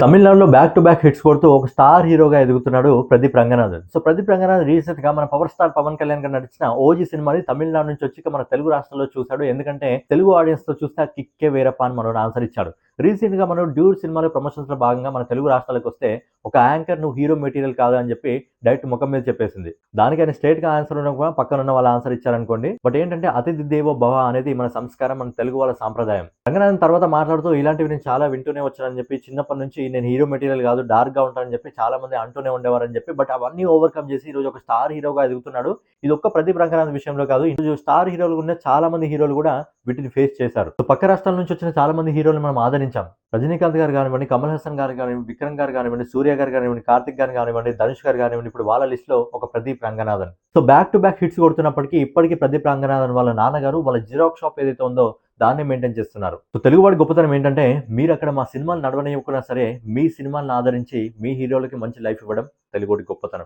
తమిళనాడులో back to back hits కొడుతూ ఒక స్టార్ హీరోగా ఎదుగుతున్నాడు ప్రదీప్ రంగనాథన్. సో ప్రదీప్ రంగనాథన్ రీసెంట్ గా మన పవర్ స్టార్ పవన్ కళ్యాణ్ గారు నటించిన ఓజీ సినిమాని తమిళనాడు నుంచి వచ్చి మన తెలుగు రాష్ట్రాల్లో చూశాడు. ఎందుకంటే తెలుగు ఆడియన్స్ తో చూస్తే ఆ కిక్కే వేరప్ప అని మనోడు ఆన్సర్ ఇచ్చాడు. రీసెంట్ గా మనం డ్యూడ్ సినిమాలో ప్రమోషన్స్ లో భాగంగా మన తెలుగు రాష్ట్రాలకు వస్తే ఒక యాంకర్ నువ్వు హీరో మెటీరియల్ కాదు అని చెప్పి డైరెక్ట్ ముఖం మీద చెప్పేసింది. దానికి ఆయన స్ట్రేట్ గా ఆన్సర్ ఉండడం పక్కన ఉన్న వాళ్ళ ఆన్సర్ ఇచ్చారనుకోండి. బట్ ఏంటంటే అతిథి దేవో భవ అనేది మన సంస్కారం, మన తెలుగు వాళ్ళ సాంప్రదాయం. రంగనాథన్ తర్వాత మాట్లాడుతూ ఇలాంటివి నేను చాలా వింటూనే వచ్చానని చెప్పి, చిన్నప్పటి నుంచి నేను హీరో మెటీరియల్ కాదు డార్క్ గా ఉంటానని చెప్పి చాలా మంది అంటూనే ఉండేవారని చెప్పి, బట్ అవన్నీ ఓవర్కమ్ చేసి ఈ రోజు ఒక స్టార్ హీరోగా ఎదుగుతున్నాడు. ఇది ఒక్క ప్రదీప్ రంగనాథన్ విషయంలో కాదు, ఈరోజు స్టార్ హీరోలు ఉన్న చాలా మంది హీరోలు కూడా వీటిని ఫేస్ చేశారు. సో పక్క రాష్ట్రాల నుంచి వచ్చిన చాలా మంది హీరోలు మనం ఆదరించాం. రజనీకాంత్ గారు కానివ్వండి, కమల్ హాసన్ గారు కానివ్వండి, విక్రమ్ గారు కానివ్వండి, సూర్య గారు కానివ్వండి, కార్తిక్ గారు కానివ్వండి, ధనుష్ గారు కానివ్వండి, ఇప్పుడు వాళ్ళ లిస్ట్ లో ఒక Pradeep Ranganathan. So back to back hits కొడుతున్నప్పటికీ ఇప్పటికీ ప్రదీప్ రంగనాథన్ వాళ్ళ నాన్నగారు వాళ్ళ జిరాక్స్ షాప్ ఏదైతే ఉందో దాన్ని మెయింటైన్ చేస్తున్నారు. సో తెలుగువాడి గొప్పతనం ఏంటంటే, మీరు అక్కడ మా సినిమాలు నడవనివ్వకున్నా సరే మీ సినిమాలను ఆదరించి మీ హీరోలకి మంచి లైఫ్ ఇవ్వడం తెలుగువాడి గొప్పతనం.